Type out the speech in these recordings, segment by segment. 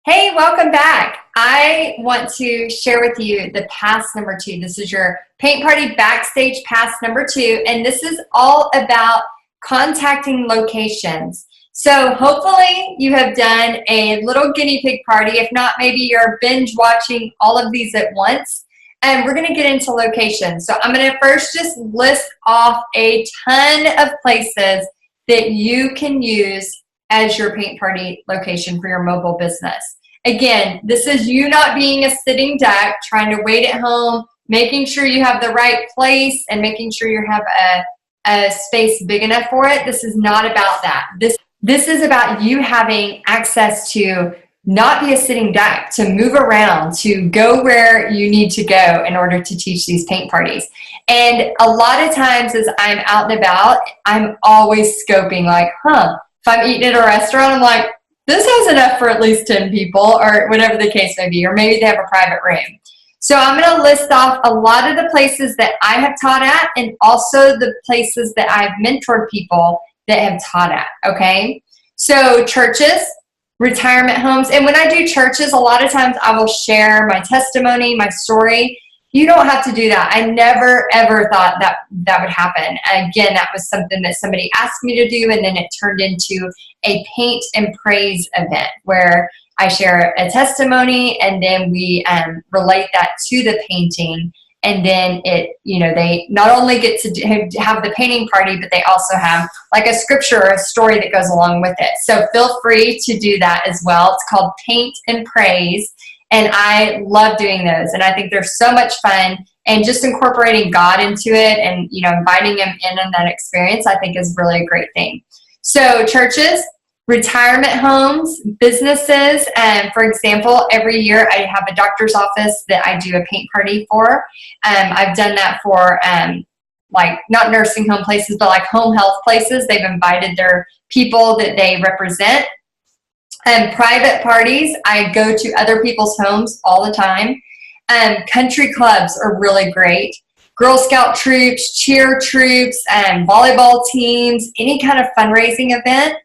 Hey, welcome back. I want to share with you the pass number 2. This is your paint party backstage pass number 2, and this is all about contacting locations. So hopefully you have done a little guinea pig party. If not, maybe you're binge watching all of these at once. And we're going to get into locations. So I'm going to first just list off a ton of places that you can use as your paint party location for your mobile business. Again, this is you not being a sitting duck, trying to wait at home, making sure you have the right place and making sure you have a space big enough for it. This is not about that. This is about you having access to not be a sitting duck, to move around, to go where you need to go in order to teach these paint parties. And a lot of times as I'm out and about, I'm always scoping like, if I'm eating at a restaurant, I'm like, this has enough for at least 10 people or whatever the case may be, or maybe they have a private room. So I'm going to list off a lot of the places that I have taught at and also the places that I've mentored people that have taught at, okay? So churches, retirement homes, and when I do churches, a lot of times I will share my testimony, my story. You don't have to do that. I never, ever thought that would happen. Again, that was something that somebody asked me to do, and then it turned into a paint and praise event where I share a testimony, and then we relate that to the painting. And then they not only get to have the painting party, but they also have like a scripture or a story that goes along with it. So feel free to do that as well. It's called Paint and Praise. And I love doing those. And I think they're so much fun. And just incorporating God into it and, inviting him in that experience, I think is really a great thing. So churches, retirement homes, businesses, and for example, every year I have a doctor's office that I do a paint party for. I've done that for like not nursing home places, but like home health places. They've invited their people that they represent. Private parties, I go to other people's homes all the time. Country clubs are really great. Girl Scout troops, cheer troops, volleyball teams, any kind of fundraising event.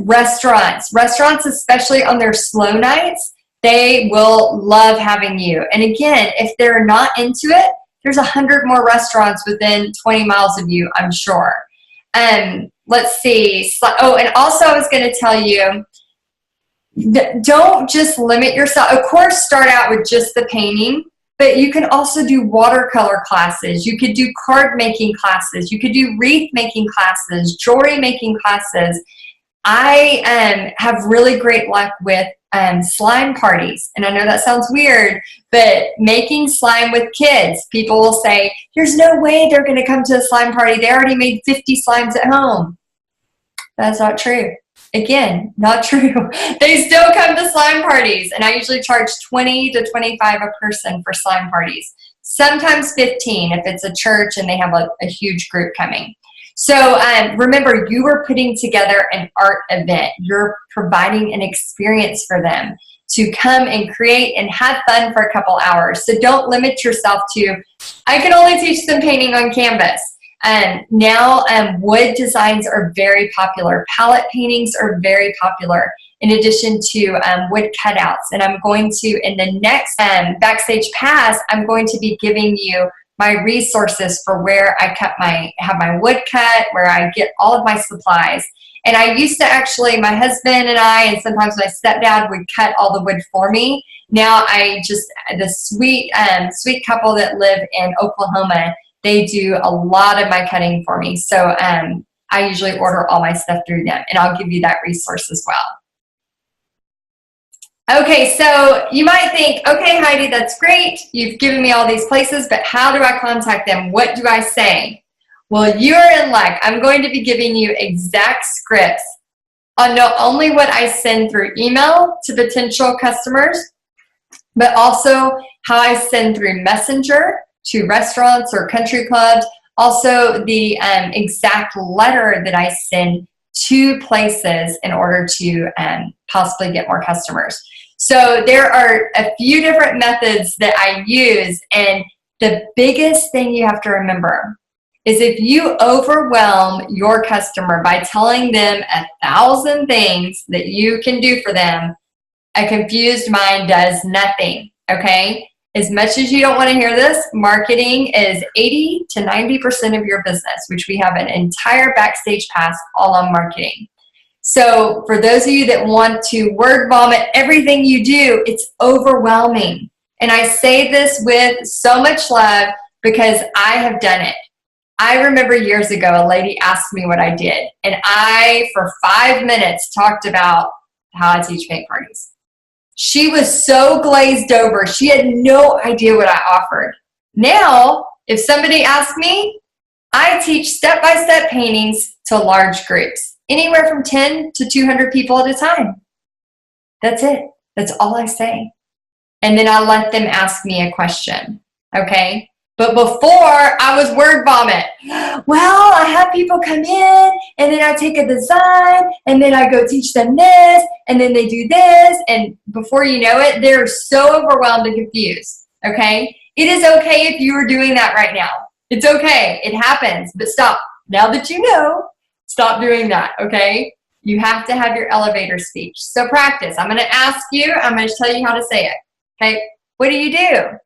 Restaurants, especially on their slow nights, they will love having you. And again, if they're not into it, there's 100 more restaurants within 20 miles of you, I'm sure. Let's see. And also I was going to tell you, don't just limit yourself. Of course, start out with just the painting, but you can also do watercolor classes. You could do card making classes. You could do wreath making classes, jewelry making classes. I have really great luck with slime parties. And I know that sounds weird, but making slime with kids. People will say, there's no way they're going to come to a slime party. They already made 50 slimes at home. That's not true. Again, not true. They still come to slime parties, and I usually charge $20 to $25 a person for slime parties. Sometimes 15 if it's a church and they have a huge group coming. So remember, you are putting together an art event. You're providing an experience for them to come and create and have fun for a couple hours. So don't limit yourself to, I can only teach them painting on canvas. Now wood designs are very popular. Palette paintings are very popular, in addition to wood cutouts. And I'm going to, in the next Backstage Pass, I'm going to be giving you my resources for where I have my wood cut, where I get all of my supplies. And I used to actually, my husband and I, and sometimes my stepdad would cut all the wood for me. Now the sweet couple that live in Oklahoma, they do a lot of my cutting for me. So I usually order all my stuff through them, and I'll give you that resource as well. Okay, so you might think, okay, Heidi, that's great. You've given me all these places, but how do I contact them? What do I say? Well, you're in luck. I'm going to be giving you exact scripts on not only what I send through email to potential customers, but also how I send through Messenger to restaurants or country clubs. Also, the exact letter that I send to places in order to possibly get more customers. So there are a few different methods that I use, and the biggest thing you have to remember is if you overwhelm your customer by telling them 1,000 things that you can do for them, A confused mind does nothing, okay? As much as you don't want to hear this, marketing is 80 to 90% of your business, which we have an entire Backstage Pass all on marketing. So for those of you that want to word vomit everything you do, it's overwhelming. And I say this with so much love because I have done it. I remember years ago, a lady asked me what I did. And I, for 5 minutes, talked about how I teach paint parties. She was so glazed over. She had no idea what I offered. Now, if somebody asks me, I teach step-by-step paintings to large groups, anywhere from 10 to 200 people at a time. That's it. That's all I say. And then I let them ask me a question, okay? But before, I was word vomit. Well, I have people come in, and then I take a design, and then I go teach them this, and then they do this, and before you know it, they're so overwhelmed and confused, okay? It is okay if you are doing that right now. It's okay. It happens, but stop. Now that you know, stop doing that, okay? You have to have your elevator speech. So practice. I'm going to ask you. I'm going to tell you how to say it, okay? What do?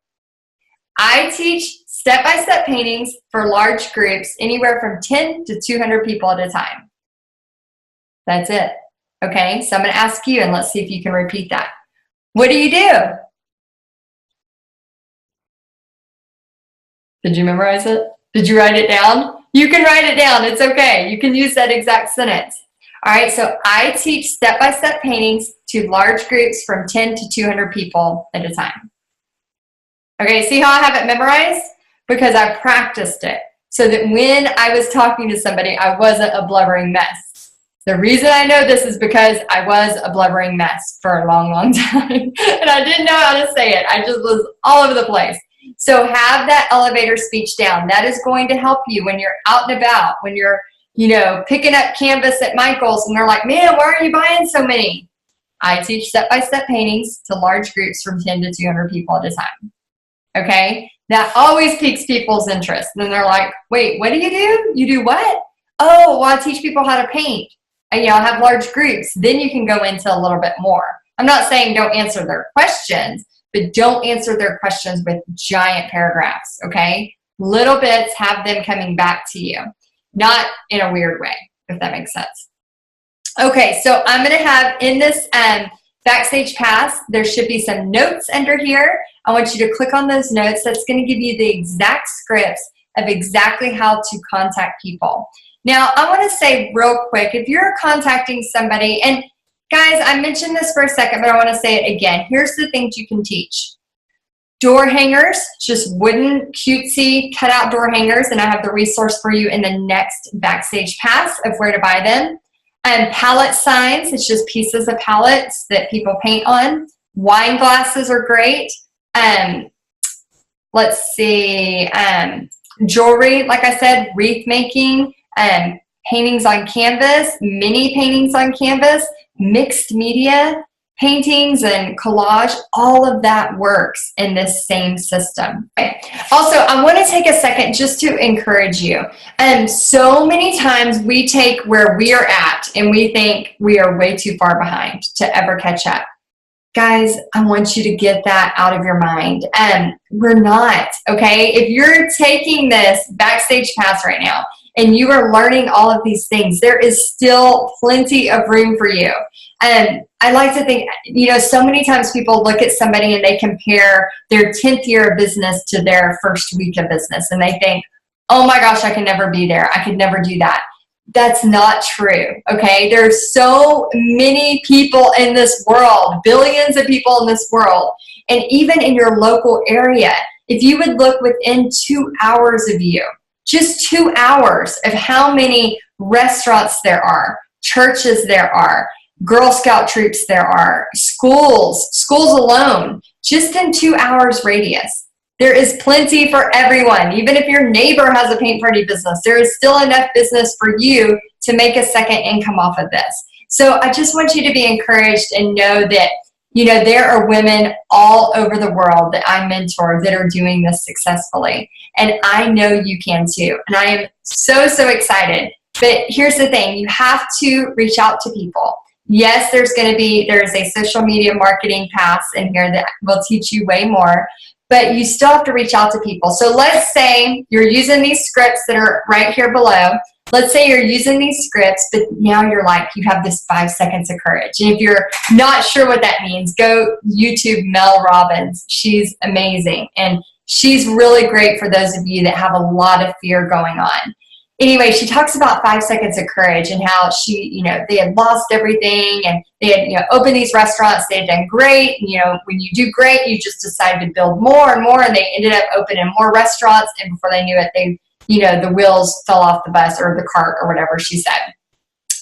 I teach step-by-step paintings for large groups, anywhere from 10 to 200 people at a time. That's it. Okay, so I'm going to ask you, and let's see if you can repeat that. What do? Did you memorize it? Did you write it down? You can write it down. It's okay. You can use that exact sentence. All right, so I teach step-by-step paintings to large groups from 10 to 200 people at a time. Okay, see how I have it memorized? Because I practiced it so that when I was talking to somebody, I wasn't a blubbering mess. The reason I know this is because I was a blubbering mess for a long, long time. And I didn't know how to say it. I just was all over the place. So have that elevator speech down. That is going to help you when you're out and about, when you're, picking up canvas at Michael's and they're like, man, why are you buying so many? I teach step-by-step paintings to large groups from 10 to 200 people at a time. Okay, that always piques people's interest. Then they're like, wait, what do? You do what? Oh, well, I teach people how to paint. And, I have large groups. Then you can go into a little bit more. I'm not saying don't answer their questions, but don't answer their questions with giant paragraphs, okay? Little bits, have them coming back to you. Not in a weird way, if that makes sense. Okay, so I'm going to have in this Backstage Pass, there should be some notes under here. I want you to click on those notes. That's going to give you the exact scripts of exactly how to contact people. Now, I want to say real quick, if you're contacting somebody, and guys, I mentioned this for a second, but I want to say it again. Here's the things you can teach. Door hangers, just wooden, cutesy, cutout door hangers, and I have the resource for you in the next Backstage Pass of where to buy them. Palette signs, it's just pieces of palettes that people paint on. Wine glasses are great. Let's see, jewelry, like I said, wreath making, paintings on canvas, mini paintings on canvas, mixed media paintings and collage, all of that works in this same system. Okay. Also, I want to take a second just to encourage you. So many times we take where we are at and we think we are way too far behind to ever catch up. Guys, I want you to get that out of your mind. We're not, okay? If you're taking this Backstage Pass right now and you are learning all of these things, there is still plenty of room for you. I like to think, so many times people look at somebody and they compare their 10th year of business to their first week of business. And they think, oh my gosh, I can never be there. I could never do that. That's not true, okay? There's so many people in this world, billions of people in this world, and even in your local area, if you would look within 2 hours of you, just 2 hours of how many restaurants there are, churches there are, Girl Scout troops there are, schools alone, just in 2 hours radius. There is plenty for everyone. Even if your neighbor has a paint party business, there is still enough business for you to make a second income off of this. So I just want you to be encouraged and know that, there are women all over the world that I mentor that are doing this successfully. And I know you can too. And I am so, so excited. But here's the thing. You have to reach out to people. Yes, there's a social media marketing pass in here that will teach you way more, but you still have to reach out to people. So let's say you're using these scripts that are right here below. Let's say you're using these scripts, but now you're like, you have this 5 seconds of courage. And if you're not sure what that means, go YouTube Mel Robbins. She's amazing. And she's really great for those of you that have a lot of fear going on. Anyway, she talks about 5 seconds of courage and how they had lost everything and they had, opened these restaurants. They had done great. And, when you do great, you just decide to build more and more. And they ended up opening more restaurants. And before they knew it, the wheels fell off the bus or the cart or whatever she said.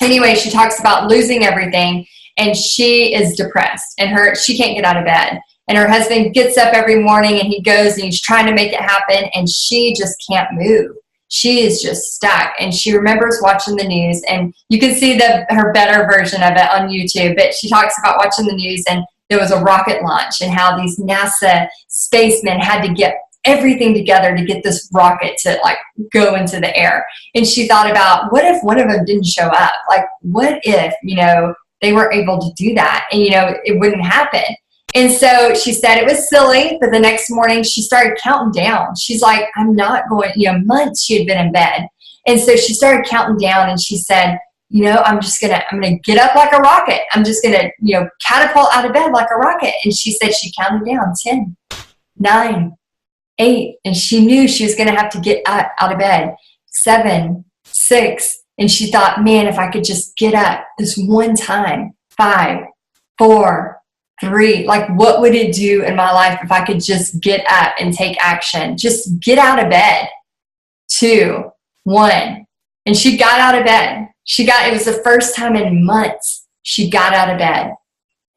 Anyway, she talks about losing everything and she is depressed and she can't get out of bed. And her husband gets up every morning and he goes and he's trying to make it happen and she just can't move. She is just stuck, and she remembers watching the news, and you can see her better version of it on YouTube, but she talks about watching the news, and there was a rocket launch, and how these NASA spacemen had to get everything together to get this rocket to, go into the air. And she thought about, what if one of them didn't show up? What if, they weren't able to do that, and, it wouldn't happen. And so she said it was silly, but the next morning she started counting down. She's like, I'm not going, months she had been in bed. And so she started counting down and she said, I'm going to get up like a rocket. I'm just going to, catapult out of bed like a rocket. And she said she counted down 10, 9, 8. And she knew she was going to have to get out of bed. 7, 6. And she thought, man, if I could just get up this one time. 5, 4, 3, what would it do in my life if I could just get up and take action? Just get out of bed. 2, 1. And she got out of bed. It was the first time in months she got out of bed.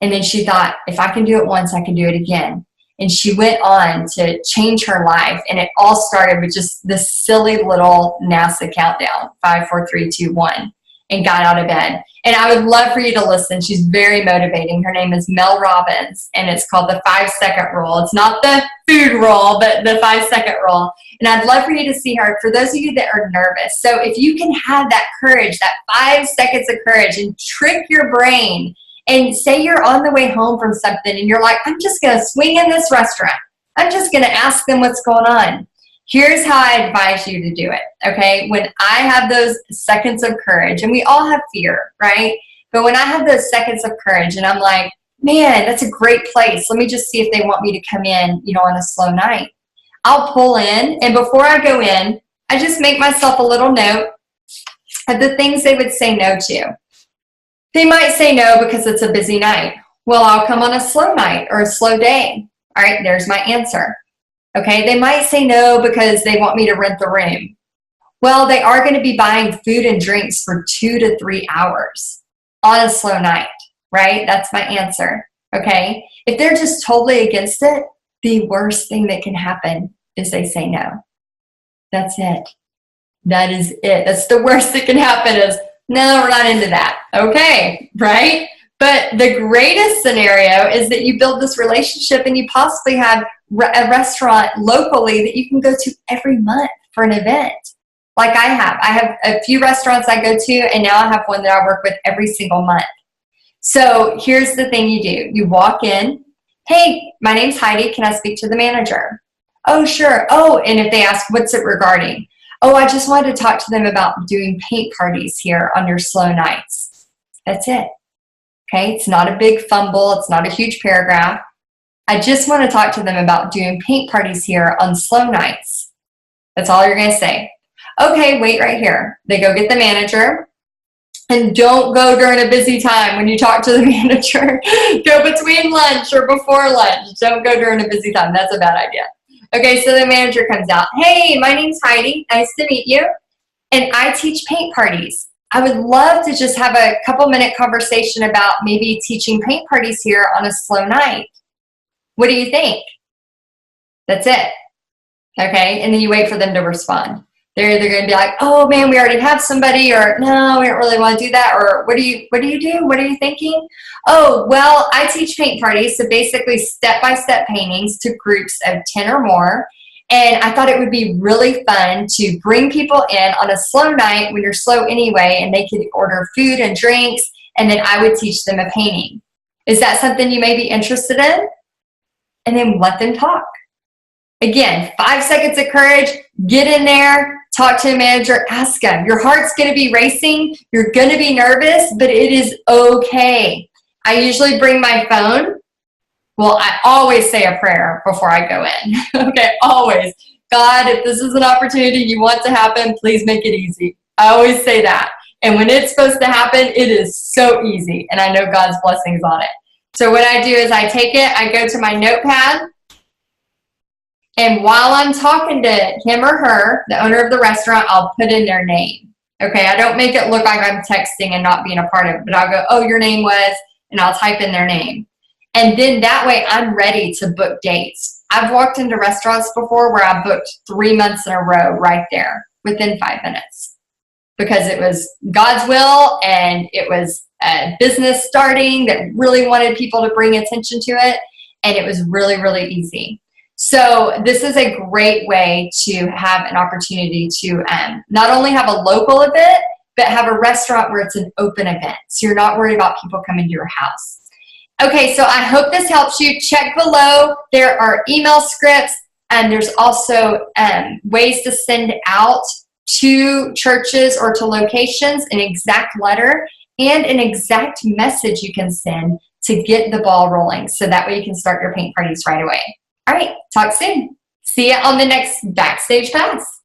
And then she thought, if I can do it once, I can do it again. And she went on to change her life. And it all started with just this silly little NASA countdown, 5, 4, 3, 2, 1, and got out of bed. And I would love for you to listen. She's very motivating. Her name is Mel Robbins, and it's called the 5-second rule. It's not the food rule, but the 5-second rule. And I'd love for you to see her. For those of you that are nervous, so if you can have that courage, that 5 seconds of courage, and trick your brain, and say you're on the way home from something, and you're like, I'm just going to swing in this restaurant. I'm just going to ask them what's going on. Here's how I advise you to do it, okay? When I have those seconds of courage, and we all have fear, right? But when I have those seconds of courage and I'm like, man, that's a great place. Let me just see if they want me to come in, on a slow night. I'll pull in, and before I go in, I just make myself a little note of the things they would say no to. They might say no because it's a busy night. Well, I'll come on a slow night or a slow day. All right, there's my answer. Okay, they might say no because they want me to rent the room. Well, they are going to be buying food and drinks for 2 to 3 hours on a slow night, right? That's my answer, okay? If they're just totally against it, the worst thing that can happen is they say no. That's it. That is it. That's the worst that can happen is, no, we're not into that. Okay, right? But the greatest scenario is that you build this relationship and you possibly have a restaurant locally that you can go to every month for an event. Like I have. I have a few restaurants I go to, and now I have one that I work with every single month. So here's the thing you do. You walk in. Hey, my name's Heidi. Can I speak to the manager? Oh, sure. Oh, and if they ask, what's it regarding? Oh, I just wanted to talk to them about doing paint parties here on your slow nights. That's it. Okay, it's not a big fumble. It's not a huge paragraph. I just want to talk to them about doing paint parties here on slow nights. That's all you're going to say. Okay, wait right here. They go get the manager. And don't go during a busy time when you talk to the manager. Go between lunch or before lunch. Don't go during a busy time. That's a bad idea. Okay, so the manager comes out. Hey, my name's Heidi. Nice to meet you. And I teach paint parties. I would love to just have a couple-minute conversation about maybe teaching paint parties here on a slow night. What do you think? That's it. Okay, and then you wait for them to respond. They're either going to be like, oh man, we already have somebody, or no, we don't really want to do that, or what do you do? What are you thinking? Oh, well, I teach paint parties, so basically step-by-step paintings to groups of 10 or more. And I thought it would be really fun to bring people in on a slow night when you're slow anyway, and they could order food and drinks, and then I would teach them a painting. Is that something you may be interested in? And then let them talk. Again, 5 seconds of courage, get in there, talk to a manager, ask them. Your heart's gonna be racing, you're gonna be nervous, but it is okay. I usually bring my phone. Well, I always say a prayer before I go in. Okay, always. God, if this is an opportunity you want to happen, please make it easy. I always say that. And when it's supposed to happen, it is so easy. And I know God's blessings on it. So what I do is I take it, I go to my notepad, and while I'm talking to him or her, the owner of the restaurant, I'll put in their name. Okay, I don't make it look like I'm texting and not being a part of it, but I'll go, oh, your name was, and I'll type in their name. And then that way I'm ready to book dates. I've walked into restaurants before where I booked 3 months in a row right there within 5 minutes because it was God's will and it was a business starting that really wanted people to bring attention to it. And it was really, really easy. So this is a great way to have an opportunity to not only have a local event, but have a restaurant where it's an open event. So you're not worried about people coming to your house. Okay, so I hope this helps you. Check below. There are email scripts, and there's also ways to send out to churches or to locations an exact letter and an exact message you can send to get the ball rolling. So that way you can start your paint parties right away. All right, talk soon. See you on the next Backstage Pass.